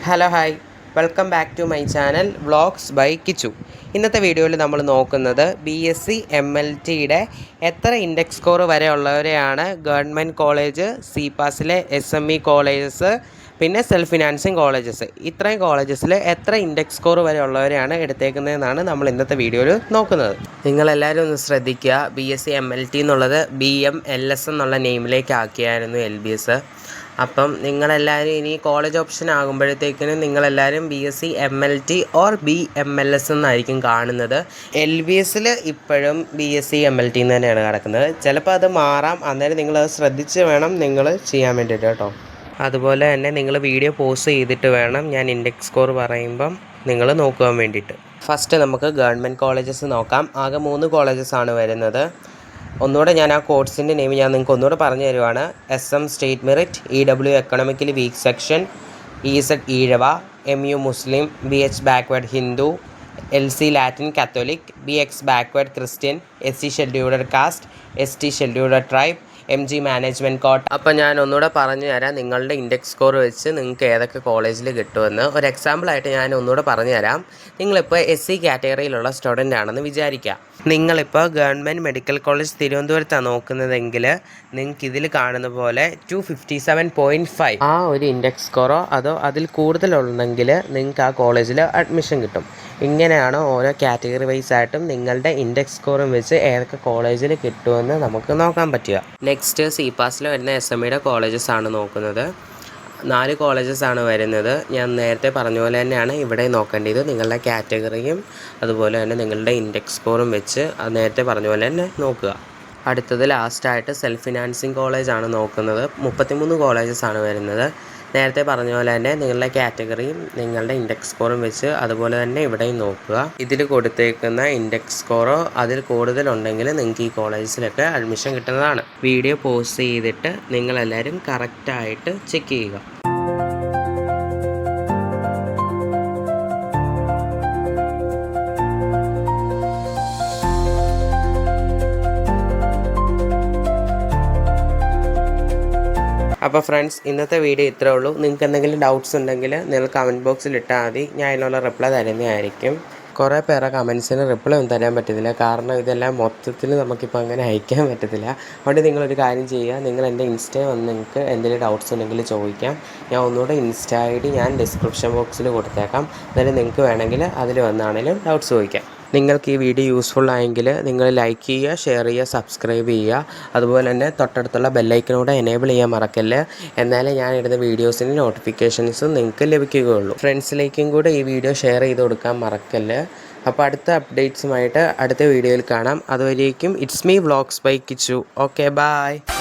Hello hi, welcome back to my channel vlogs by Kichu. ഇന്നത്തെ വീഡിയോയിൽ നമ്മൾ നോക്കുന്നത് BSc MLTയുടെ എത്ര ഇൻഡെക്സ് സ്കോർ വരെ ഉള്ളവരെയാണ് ഗവൺമെൻറ് കോളേജ്, CPASലെ SME കോളേജസ്, പിന്നെ സെൽഫ് ഫിനാൻസിങ് കോളേജസ്, ഇത്രയും കോളേജസിൽ എത്ര ഇൻഡെക്സ് സ്കോർ വരെ ഉള്ളവരെയാണ് എടുത്തേക്കുന്നതെന്നാണ് നമ്മൾ ഇന്നത്തെ വീഡിയോയിൽ നോക്കുന്നത്. നിങ്ങളെല്ലാവരും ഒന്ന് ശ്രദ്ധിക്കുക, BSc MLT എന്നുള്ളത് BMLS എന്നുള്ള നെയിമിലേക്ക് ആക്കിയായിരുന്നു LBS. അപ്പം നിങ്ങളെല്ലാവരും ഇനി കോളേജ് ഓപ്ഷൻ ആകുമ്പോഴത്തേക്കിനും നിങ്ങളെല്ലാവരും BSc MLT ഓർ BMLS എന്നായിരിക്കും കാണുന്നത്. LBSൽ ഇപ്പോഴും BSc MLT എന്ന് തന്നെയാണ് കിടക്കുന്നത്. ചിലപ്പോൾ അത് മാറാം, അന്നേരം നിങ്ങളത് ശ്രദ്ധിച്ച് വേണം നിങ്ങൾ ചെയ്യാൻ വേണ്ടിയിട്ട് കേട്ടോ. അതുപോലെ തന്നെ നിങ്ങൾ വീഡിയോ പോസ് ചെയ്തിട്ട് വേണം ഞാൻ ഇൻഡെക്സ് സ്കോർ പറയുമ്പം നിങ്ങൾ നോക്കുവാൻ വേണ്ടിയിട്ട്. ഫസ്റ്റ് നമുക്ക് ഗവൺമെൻറ് കോളേജസ് നോക്കാം. ആകെ 3 കോളേജസ് ആണ് വരുന്നത്. ഒന്നുകൂടെ ഞാൻ ആ കോഴ്സിൻ്റെ നെയിം ഞാൻ നിങ്ങൾക്ക് ഒന്നുകൂടെ പറഞ്ഞു തരുവാണ്. SM state merit, EW economically week section, EZ Ezhava, MU മുസ്ലിം, BH backward Hindu, LC Latin Catholic, BX backward Christian, SC scheduled caste, ST scheduled tribe, MG management കോട്ട. അപ്പോൾ ഞാൻ ഒന്നുകൂടെ പറഞ്ഞു തരാം നിങ്ങളുടെ ഇൻഡെക്സ് സ്കോർ വെച്ച് നിങ്ങൾക്ക് ഏതൊക്കെ കോളേജിൽ കിട്ടുമെന്ന്. ഒരു എക്സാമ്പിളായിട്ട് ഞാൻ ഒന്നുകൂടെ പറഞ്ഞു തരാം. നിങ്ങളിപ്പോൾ SC കാറ്റഗറിയിലുള്ള സ്റ്റുഡൻ്റ് ആണെന്ന് വിചാരിക്കുക. നിങ്ങളിപ്പോൾ ഗവൺമെൻറ് മെഡിക്കൽ കോളേജ് തിരുവനന്തപുരത്താണ് നോക്കുന്നതെങ്കിൽ നിങ്ങൾക്ക് ഇതിൽ കാണുന്ന പോലെ 257.5 ആ ഒരു ഇൻഡെക്സ് സ്കോറോ അതോ അതിൽ കൂടുതലുണ്ടെങ്കിൽ നിങ്ങൾക്ക് ആ കോളേജിൽ അഡ്മിഷൻ കിട്ടും. ഇങ്ങനെയാണ് ഓരോ കാറ്റഗറി വൈസ് ആയിട്ടും നിങ്ങളുടെ ഇൻഡെക്സ് സ്കോറും വെച്ച് ഏതൊക്കെ കോളേജിൽ കിട്ടുമെന്ന് നമുക്ക് നോക്കാൻ പറ്റുക. നെക്സ്റ്റ് CPASൽ വരുന്ന SMEയുടെ കോളേജസ് ആണ് നോക്കുന്നത്. 4 കോളേജസ് ആണ് വരുന്നത്. ഞാൻ നേരത്തെ പറഞ്ഞ പോലെ തന്നെയാണ് ഇവിടെ നോക്കേണ്ടത്. നിങ്ങളുടെ കാറ്റഗറിയും അതുപോലെ തന്നെ നിങ്ങളുടെ ഇൻഡെക്സ് സ്കോറും വെച്ച് അത് നേരത്തെ പറഞ്ഞ പോലെ തന്നെ നോക്കുക. അടുത്തത് ലാസ്റ്റായിട്ട് സെൽഫ് ഫിനാൻസിങ് കോളേജാണ് നോക്കുന്നത്. 33 കോളേജസ് ആണ് വരുന്നത്. നേരത്തെ പറഞ്ഞ പോലെ തന്നെ നിങ്ങളുടെ കാറ്റഗറിയും നിങ്ങളുടെ ഇൻഡെക്സ് സ്കോറും വെച്ച് അതുപോലെ തന്നെ ഇവിടെയും നോക്കുക. ഇതിൽ കൊടുത്തേക്കുന്ന ഇൻഡെക്സ് സ്കോറോ അതിൽ കൂടുതലുണ്ടെങ്കിൽ നിങ്ങൾക്ക് ഈ കോളേജസിലൊക്കെ അഡ്മിഷൻ കിട്ടുന്നതാണ്. വീഡിയോ പോസ്റ്റ് ചെയ്തിട്ട് നിങ്ങളെല്ലാവരും കറക്റ്റായിട്ട് ചെക്ക് ചെയ്യുക. അപ്പോൾ ഫ്രണ്ട്സ്, ഇന്നത്തെ വീഡിയോ ഇത്രേ ഉള്ളൂ. നിങ്ങൾക്ക് എന്തെങ്കിലും ഡൗട്ട്സ് ഉണ്ടെങ്കിൽ നിങ്ങൾ കമൻറ്റ് ബോക്സിൽ ഇട്ടാൽ മതി. ഞാൻ അതിനുള്ള റിപ്ലൈ തരുന്നതായിരിക്കും. കുറേ പേരെ കമൻസിന് റിപ്ലൈ ഒന്നും തരാൻ പറ്റത്തില്ല, കാരണം ഇതെല്ലാം മൊത്തത്തിൽ നമുക്കിപ്പോൾ അങ്ങനെ അയക്കാൻ പറ്റത്തില്ല. അതുകൊണ്ട് നിങ്ങളൊരു കാര്യം ചെയ്യുക, നിങ്ങൾ എൻ്റെ ഇൻസ്റ്റയിൽ വന്ന് നിങ്ങൾക്ക് എന്തെങ്കിലും ഡൗട്ട്സ് ഉണ്ടെങ്കിൽ ചോദിക്കാം. ഞാൻ ഒന്നുകൂടെ ഇൻസ്റ്റ ID ഞാൻ ഡിസ്ക്രിപ്ഷൻ ബോക്സിൽ കൊടുത്തേക്കാം. എന്നാലും നിങ്ങൾക്ക് വേണമെങ്കിൽ അതിൽ വന്നാണെങ്കിലും ഡൗട്ട്സ് ചോദിക്കാം. നിങ്ങൾക്ക് ഈ വീഡിയോ യൂസ്ഫുൾ ആയെങ്കിൽ നിങ്ങൾ ലൈക്ക് ചെയ്യുക, ഷെയർ ചെയ്യുക, സബ്സ്ക്രൈബ് ചെയ്യുക. അതുപോലെ തന്നെ തൊട്ടടുത്തുള്ള ബെല്ലൈക്കനോടെ എനേബിൾ ചെയ്യാൻ മറക്കല്ലേ. എന്നാലേ ഞാൻ ഇടുന്ന വീഡിയോസിന് നോട്ടിഫിക്കേഷൻസും നിങ്ങൾക്ക് ലഭിക്കുകയുള്ളൂ. ഫ്രണ്ട്സിലേക്കും കൂടെ ഈ വീഡിയോ ഷെയർ ചെയ്ത് കൊടുക്കാൻ മറക്കല്ലേ. അപ്പോൾ അടുത്ത അപ്ഡേറ്റ്സുമായിട്ട് അടുത്ത വീഡിയോയിൽ കാണാം. അതുവരേക്കും it's me vlogs by Kichu. Okay, by.